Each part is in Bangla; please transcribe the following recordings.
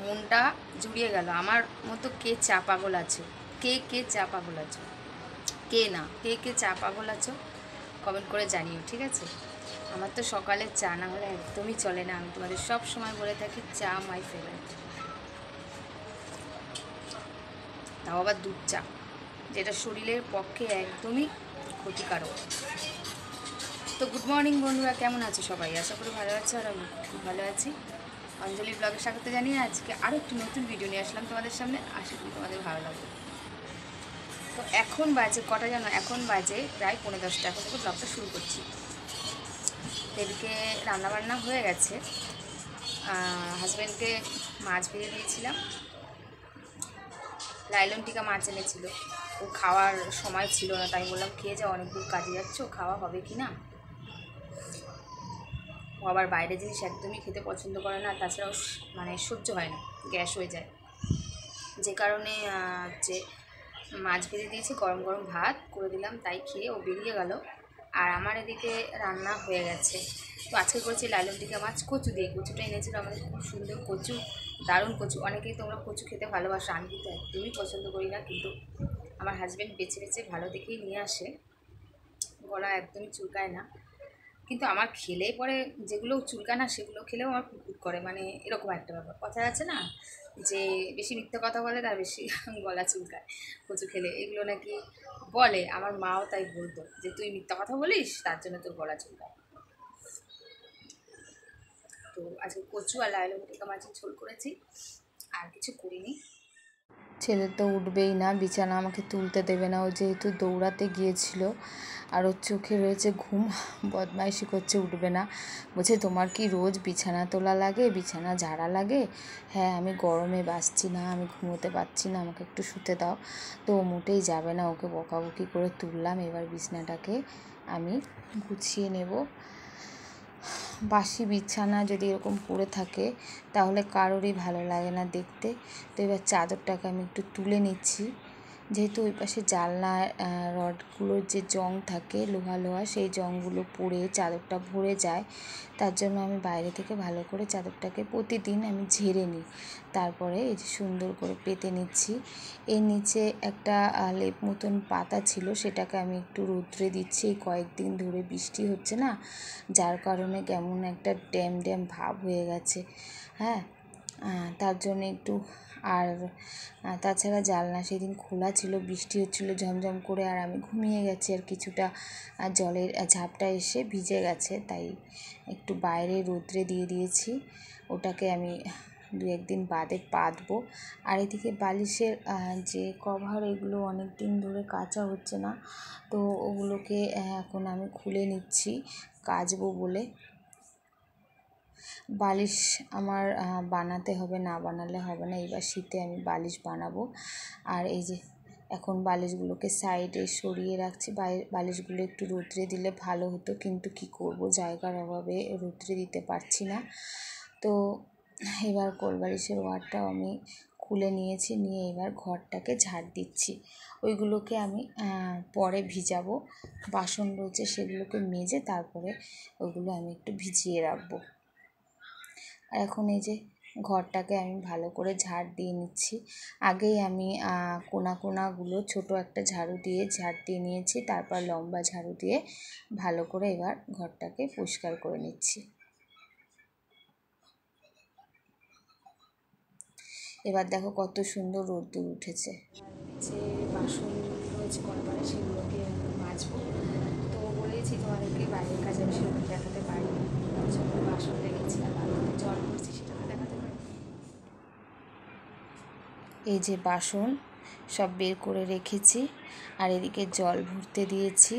মনটা জুড়িয়ে গেল। আমার মতো কে চা পাগল আছো? কে চা পাগল আছো? কে না, কে চা পাগল আছো কমেন্ট করে জানিও, ঠিক আছে? আমার তো সকালে চা না হলে একদমই চলে না। আমি তোমাদের সব সময় বলে থাকি চা মাই ফেভারিট, তাও আবার দুধ চা, যেটা শরীরের পক্ষে একদমই ক্ষতিকারক। তো গুড মর্নিং বন্ধুরা, কেমন আছো সবাই? আশা করি ভালো আছো, আর আমি খুব ভালো আছি। অঞ্জলি ব্লগে স্বাগত জানিয়ে আজকে আরও একটি নতুন ভিডিও নিয়ে আসলাম তোমাদের সামনে। আশা করি তোমাদের ভালো লাগবে। তো এখন বাজে কটা জানো? এখন বাজে প্রায় 9:30। এখন থেকে ব্লগটা শুরু করছি। এদিকে রান্নাবান্না হয়ে গেছে। হাজব্যান্ডকে মাছ ভেজে দিয়েছিলাম, লাইলন টিকা মাছ এনেছিল। ও খাওয়ার সময় ছিল না, তাই বললাম খেয়ে যাও, অনেক দূর কাজে যাচ্ছ, খাওয়া হবে কি না। ও আবার বাইরের জিনিস একদমই খেতে পছন্দ করে না, তাছাড়াও মানে সহ্য হয় না, গ্যাস হয়ে যায়। যে কারণে যে মাছ ভেজে দিয়েছি, গরম গরম ভাত করে দিলাম, তাই খেয়ে ও বেরিয়ে গেল। আর আমার এদিকে রান্না হয়ে গেছে। তো আজকে করেছি লাইলন টিকা মাছ কচু দিয়ে। কচুটা এনেছিল আমাদের, খুব সুন্দর কচু, দারুণ কচু। অনেকেই তোমরা কচু খেতে ভালোবাসো, আমি কিন্তু একদমই পছন্দ করি না, কিন্তু আমার হাজব্যান্ড বেছে বেছে ভালো দেখেই নিয়ে আসে। গলা একদমই চুলকায় না, কিন্তু আমার খেলে পরে যেগুলো চুলকায় না সেগুলো খেলেও আমার কুকুর করে, মানে এরকম একটা ব্যাপার। কথা আছে না যে বেশি মিথ্যে কথা বলে তার বেশি গলা চুলকায় কচু খেলে, এগুলো নাকি বলে। আমার মাও তাই বলতো যে তুই মিথ্যা কথা বলিস, তার জন্য তোর গলা চুলকায়। তো আজকে কচু আর লাইলন টিকা মাছের ঝোল করেছি, আর কিছু করিনি। ছেলে তো উঠবেই না, বিছানা আমাকে তুলতে দেবে না। ও যেহেতু দৌড়াতে গিয়েছিল আর ওর চোখে রয়েছে ঘুম, বদমাইশি করছে, উঠবে না। বলছে তোমার কি রোজ বিছানা তোলা লাগে, বিছানা ঝাড়া লাগে? হ্যাঁ, আমি গরমে বাসছি না, আমি ঘুমোতে পারছি না, আমাকে একটু শুতে দাও। তো ও মোটেই যাবে না, ওকে বকাবকি করে তুললাম। এবার বিছানাটাকে আমি গুছিয়ে নেব। বাসি বিছানা যদি এরকম পড়ে থাকে তাহলে কারোরই ভালো লাগে না দেখতে। তো এবার চাদরটাকে আমি একটু তুলে নিচ্ছি, যেহেতু ওই পাশে জানলার রডগুলোর যে জং থাকে লোহা লোহা, সেই জংগুলো পড়ে চাদরটা ভরে যায়। তার জন্য আমি বাইরে থেকে ভালো করে চাদরটাকে প্রতিদিন আমি ঝেড়ে নিই, তারপরে এই যে সুন্দর করে পেতে নিচ্ছি। এর নিচে একটা লেপ মতন পাতা ছিল, সেটাকে আমি একটু রৌদ্রে দিচ্ছি। এই কয়েকদিন ধরে বৃষ্টি হচ্ছে না, যার কারণে কেমন একটা ড্যাম ড্যাম ভাব হয়ে গেছে। হ্যাঁ, তার জন্য একটু। আর তাছাড়া জানলা সেদিন খোলা ছিল, বৃষ্টি হচ্ছিলো ঝমঝম করে, আর আমি ঘুমিয়ে গেছি, আর কিছুটা জলের ঝাপটা এসে ভিজে গেছে, তাই একটু বাইরে রোদ্রে দিয়ে দিয়েছি। ওটাকে আমি 2-1 দিন বাদে পাতবো। আর এদিকে বালিশের যে কভার, এগুলো অনেক দিন ধরে কাচা হচ্ছে না, তো ওগুলোকে এখন আমি খুলে নিচ্ছি কাচবো বলে। বালিশ আমার বানাতে হবে, না বানালে হবে না। এবার শীতে আমি বালিশ বানাবো। আর এই যে এখন বালিশগুলোকে সাইডে সরিয়ে রাখছি। বালিশগুলো একটু রৌদ্রে দিলে ভালো হতো, কিন্তু কি করব, জায়গার অভাবে রৌদ্রে দিতে পারছি না। তো এবার কোলবালিশের ওয়ারটাও আমি খুলে নিয়েছি, নিয়ে এবার ঘরটাকে ঝাড় দিচ্ছি। ওইগুলোকে আমি পরে ভিজাবো। বাসন রয়েছে সেগুলোকে মেজে তারপরে ওইগুলো আমি একটু ভিজিয়ে রাখবো। আর এখন এই যে ঘরটাকে আমি ভালো করে ঝাড় দিয়ে নিচ্ছি। আগেই আমি কোনাগুলো ছোট একটা ঝাড়ু দিয়ে ঝাড় দিয়ে নিয়েছি, তারপর লম্বা ঝাড়ু দিয়ে ভালো করে এবার ঘরটাকে পরিষ্কার করে নিচ্ছি। এবার দেখো কত সুন্দর রোদ্দুর উঠেছে। যে বাসন রয়েছে কলপারে সেগুলোকে মাজবো। তো বলেছি তোমাদেরকে বাইরের কাজ আমি সেরকম দেখাতে পারিনি, যখন বাসন রেখেছি আর বালতিতে জল ভরছি সেটা দেখাতে পারি। এই যে বাসন সব বের করে রেখেছি, আর এদিকে জল ভরতে দিয়েছি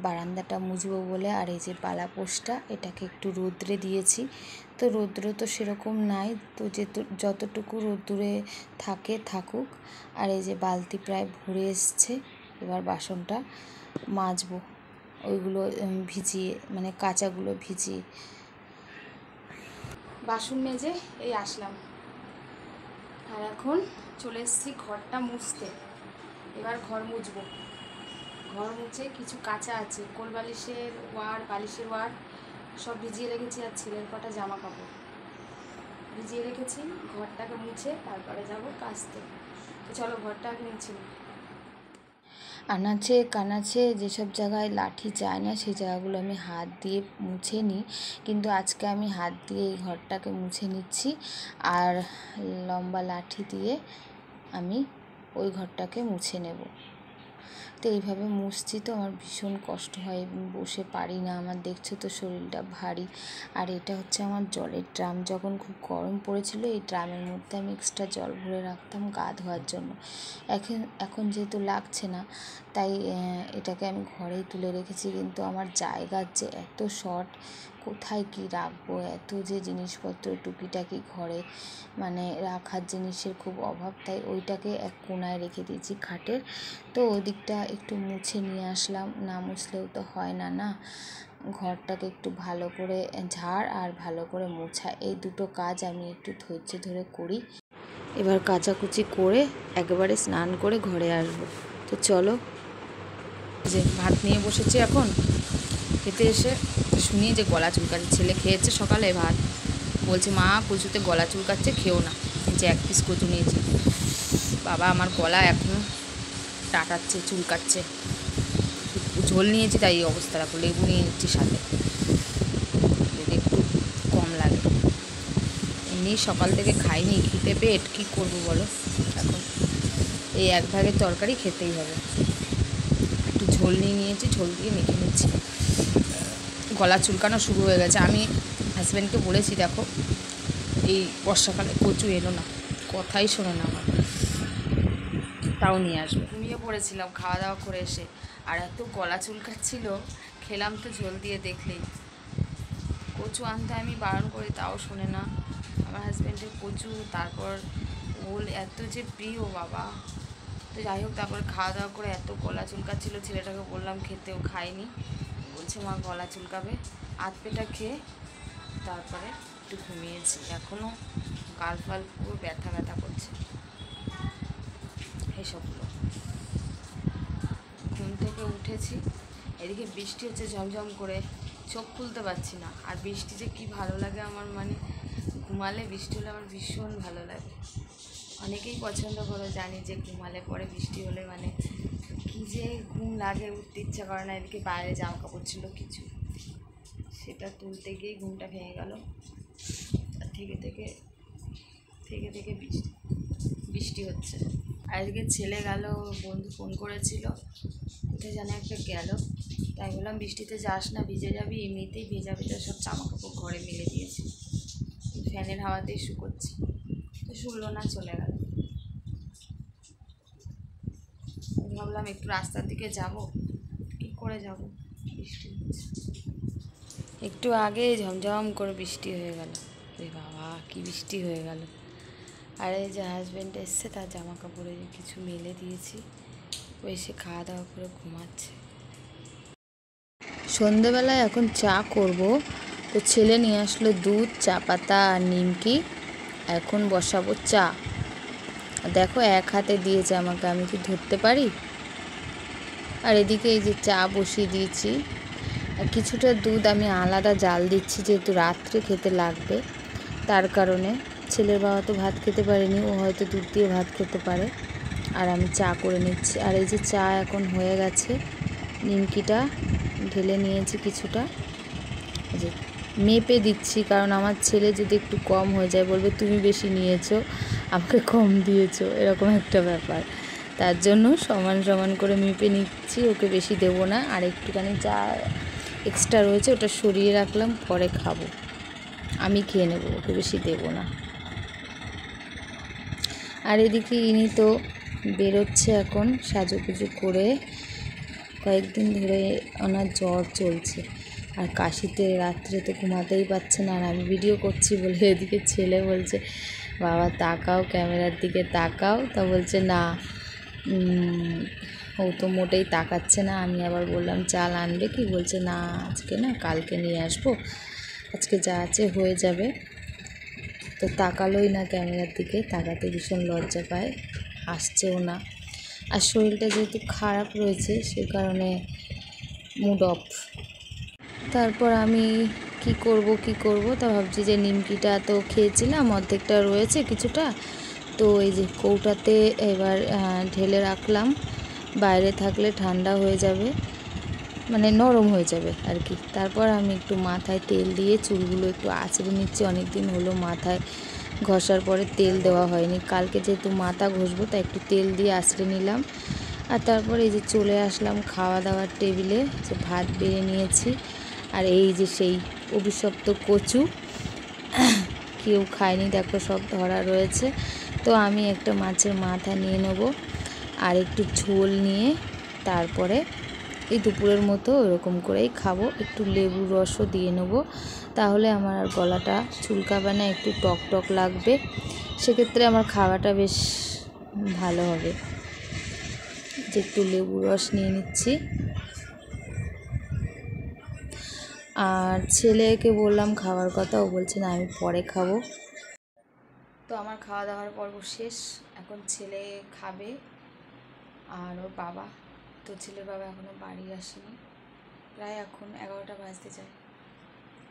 বারান্দাটা মুছবো বলে। আর এই যে পালাপোষটা, এটাকে একটু রোদ্রে দিয়েছি। তো রৌদ্র তো সেরকম নাই, তো যতটুকু রোদ্দুরে থাকে থাকুক। আর এই যে বালতি প্রায় ভরে এসছে, এবার বাসনটা মাজবো, ওইগুলো ভিজিয়ে, মানে কাঁচাগুলো ভিজিয়ে। বাসন মেজে এই আসলাম, আর এখন চলে এসেছি ঘরটা মুছতে। এবার ঘর মুছবো। ঘর মুছে কিছু কাঁচা আছে, কোলবালিশের ওয়ার, বালিশের ওয়ার সব ভিজিয়ে রেখেছি, আর ছেলের কটা জামা কাপড় ভিজিয়ে রেখেছি, ঘরটাকে মুছে তারপরে যাব কাচতে। তো চলো ঘরটা আগে মুছি। আনাচে কানাচে যেসব জায়গায় লাঠি যায় না সেই জায়গাগুলো আমি হাত দিয়ে মুছে নিই, কিন্তু আজকে আমি হাত দিয়ে এই ঘরটাকে মুছে নিচ্ছি আর লম্বা লাঠি দিয়ে আমি ওই ঘরটাকে মুছে নেব। তো এইভাবে মুছছি, তো আমার ভীষণ কষ্ট হয়, বসে পারি না। আমার দেখছো তো শরীরটা ভারী। আর এটা হচ্ছে আমার জলের ড্রাম। যখন খুব গরম পড়েছিল এই ড্রামের মধ্যে আমি এক্সট্রা জল ভরে রাখতাম গা ধোয়ার জন্য। এখন যেহেতু লাগছে না তাই এটাকে আমি ঘরেই তুলে রেখেছি, কিন্তু আমার জায়গার যে এত শর্ট, কোথায় কি রাখবো, এত যে জিনিসপত্র টুকিটাকি ঘরে মানে রাখার জিনিসের খুব অভাব, তাই ওইটাকে এক কোণায় রেখে দিয়েছি খাটের। তো ওদিকটা একটু মুছে নিয়ে আসলাম, না মুছলেও তো হয় না না। ঘরটাকে একটু ভালো করে ঝাড় আর ভালো করে মোছা, এই দুটো কাজ আমি একটু ধৈর্য ধরে করি। এবার কাচাকুচি করে একেবারে স্নান করে ঘরে আসবো। তো চলো, যে ভাত নিয়ে বসেছি এখন খেতে, এসে শুনি যে গলা চুলকাচ্ছে। ছেলে খেয়েছে সকালে ভাত, বলছে মা কচুতে গলা চুলকাচ্ছে, খেও না। যে 1 পিস কচু নিয়েছি, বাবা আমার গলা এখনও টাটাচ্ছে, চুলকাচ্ছে। ঝোল নিয়েছি তাই এই অবস্থা, রাখো লেবু নিয়ে নিচ্ছি সাথে, যদি একটু কম লাগে। এমনি সকাল থেকে খাইনি, খিদে পেট, কী করবো বলো। এখন এই 1 ভাগের তরকারি খেতেই হবে। একটু ঝোল নিয়ে নিয়েছি, ঝোল দিয়ে মেখে নিচ্ছি। গলা চুলকানো শুরু হয়ে গেছে। আমি হাজব্যান্ডকে বলেছি দেখো এই বর্ষাকালে কচু এলো না, কথাই শোনো না আমার, তাও নিয়ে আসবে। ঘুমিয়ে পড়েছিলাম খাওয়া দাওয়া করে এসে, আর এত গলা চুলকাচ্ছিল, খেলাম তো ঝোল দিয়ে। দেখলেই কচু আনতে আমি বারণ করি, তাও শোনে না। আমার হাজব্যান্ডের কচু, তারপর ওল এত যে প্রিয় বাবা। তো যাই হোক, তারপর খাওয়া দাওয়া করে এত গলা চুলকাচ্ছিল, ছেলেটাকে বললাম খেতেও খায়নি, বলছে মা গলা চুলকাবে। আধ পেটা খেয়ে তারপরে একটু ঘুমিয়েছি। এখনও গাল ফাল পুরো ব্যথা ব্যথা করছে। এইসবগুলো ঘুম থেকে উঠেছি, এদিকে বৃষ্টি হচ্ছে ঝমঝম করে, চোখ খুলতে পারছি না। আর বৃষ্টি যে কী ভালো লাগে আমার, মানে ঘুমালে বৃষ্টি হলে আমার ভীষণ ভালো লাগে। অনেকেই পছন্দ করে, জানি যে ঘুমালে পরে বৃষ্টি হলে মানে কী যে ঘুম লাগে, উঠতে ইচ্ছা করে না। এদিকে বাইরে জামা কাপড় ছিল কিছু, সেটা তুলতে গিয়েই ঘুমটা ভেঙে গেল। থেকে থেকে থেকে থেকে বৃষ্টি হচ্ছে। আর এদিকে ছেলে গেল, বন্ধু ফোন করেছিল, কোথায় যেন একটা গেল, তাই বললাম বৃষ্টিতে যাস না, ভিজে যাবি, এমনিতেই ভেজা ভেজা সব জামা কাপড় ঘরে মেলে দিয়েছি, ফ্যানের হাওয়াতেই শুকোচ্ছি। তো শুনলো না, চলে গেল। ভাবলাম একটু রাস্তার দিকে যাব, কী করে যাব, বৃষ্টি হচ্ছে। একটু আগে ঝমঝম করে বৃষ্টি হয়ে গেল, রে বাবা কি বৃষ্টি হয়ে গেল। আর এই যে হাজব্যান্ড এসছে, তার জামা কাপড়ে কিছু মেলে দিয়েছি, ও এসে খাওয়া দাওয়া করে ঘুমাচ্ছে। সন্ধেবেলায় এখন চা করব, তো ছেলে নিয়ে আসলো দুধ, চা পাতা আর নিমকি। এখন বসাবো চা। দেখো 1 হাতে দিয়েছে আমাকে, আমি কি ধরতে পারি। আর এদিকে এই যে চা বসিয়ে দিয়েছি, আর কিছুটা দুধ আমি আলাদা জাল দিচ্ছি, যেহেতু রাত্রে খেতে লাগবে, তার কারণে। ছেলের বাবা তো ভাত খেতে পারেনি, ও হয়তো দুধ দিয়ে ভাত খেতে পারে। আর আমি চা করে নিচ্ছি। আর এই যে চা এখন হয়ে গেছে, নিমকিটা ঢেলে নিয়েছি কিছুটা, যে মেপে দিচ্ছি, কারণ আমার ছেলে যদি একটু কম হয়ে যায় বলবে তুমি বেশি নিয়েছো, আমাকে কম দিয়েছো, এরকম একটা ব্যাপার। তার জন্য সমান সমান করে মেপে নিচ্ছি, ওকে বেশি দেবো না। আর একটুখানি যা এক্সট্রা রয়েছে ওটা সরিয়ে রাখলাম, পরে খাবো, আমি খেয়ে নেবো, ওকে বেশি দেবো না। আর এদিকে ইনি তো বেরোচ্ছে এখন সাজুগুজু করে, কয়েকদিন ধরে ওনার জ্বর চলছে, আর কাশিতে রাত্রে তো ঘুমাতেই পারছে না। আর আমি ভিডিও করছি বলে এদিকে ছেলে বলছে বাবা তাকাও, ক্যামেরার দিকে তাকাও, তা বলছে না, ও তো মোটেই তাকাচ্ছে না। আমি আবার বললাম চাল আনবে কি, বলছে না আজকে না, কালকে নিয়ে আসবো, আজকে যা আছে হয়ে যাবে। তো তাকালোই না ক্যামেরার দিকে, তাকাতে ভীষণ লজ্জা পায়, আসছেও না। আর শরীরটা যেহেতু খারাপ রয়েছে সে কারণে মুড অফ। তারপর আমি কি করব তা ভাবছি যে নিমকিটা তো খেয়েছিলাম, অর্ধেকটা রয়েছে কিছুটা, তো এই যে কৌটাতে এবার ঢেলে রাখলাম। বাইরে থাকলে ঠান্ডা হয়ে যাবে, মানে নরম হয়ে যাবে আর কি। তারপর আমি একটু মাথায় তেল দিয়ে চুলগুলো একটু আঁচড়ে নিচ্ছি। অনেক দিন হলো মাথায় ঘষার পরে তেল দেওয়া হয়নি, কালকে যেহেতু মাথা ঘষবো তাই একটু তেল দিয়ে আঁচড়ে নিলাম। আর তারপর এই যে চলে আসলাম খাওয়া দাওয়ার টেবিলে, যে ভাত বেড়ে নিয়েছি। আর এই যে সেই অভিশপ্ত কচু, কেউ খায়নি দেখো, সব ধরা রয়েছে। তো আমি একটা মাছের মাথা নিয়ে নেব আর একটু ঝোল নিয়ে তারপরে এই দুপুরের মতো এরকম করেই খাবো। একটু লেবুর রসও দিয়ে নেবো, তাহলে আমার আর গলাটা চুলকাবে না, একটু টক টক লাগবে, সেক্ষেত্রে আমার খাওয়াটা বেশ ভালো হবে। যে একটু লেবুর রস নিয়ে নিচ্ছি। আর ছেলেকে বললাম খাওয়ার কথা, ও বলছে না আমি পরে খাবো। তো আমার খাওয়া দাওয়ার পর্ব শেষ, এখন ছেলে খাবে আর ওর বাবা। তো ছেলের বাবা এখনও বাড়ি আসেনি, প্রায় এখন 11টা বাজতে যায়,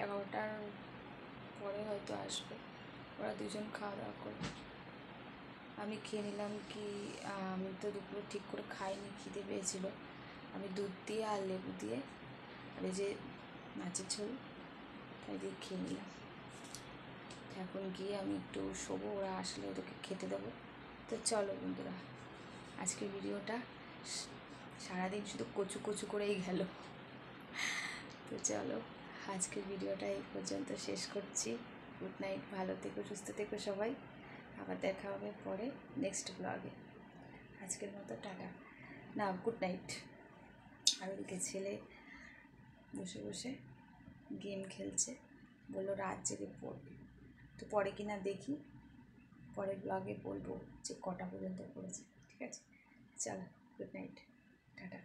11টার পরে হয়তো আসবে। ওরা দুজন খাওয়া দাওয়া করবে। আমি খেয়ে নিলাম কি, আমি তো দুপুরে ঠিক করে খাইনি, খিদে পেয়েছিল। আমি দুধ দিয়ে আর লেবু দিয়ে আর এই যে মাছের ঝোল তাই দিয়ে খেয়ে নিলাম। এখন গিয়ে আমি একটু শোবো, ওরা আসলে ওদেরকে খেতে দেবো। তো চলো বন্ধুরা, আজকের ভিডিওটা সারাদিন শুধু কচু কচু করেই গেল। তো চলো আজকের ভিডিওটা এই পর্যন্ত শেষ করছি। গুড নাইট, ভালো থেকো, সুস্থ থেকো সবাই। আবার দেখা হবে পরে নেক্সট ব্লগে। আজকের মতো টাটা, না গুড নাইট। আর ওদিকে ছেলে বসে বসে গেম খেলছে, বললো রাত জেগে পড়বে। তো পরে কিনা দেখি, পরের ব্লগে বলবো যে কটা পর্যন্ত পড়েছে। ঠিক আছে, চলো গুড নাইট, টাটা।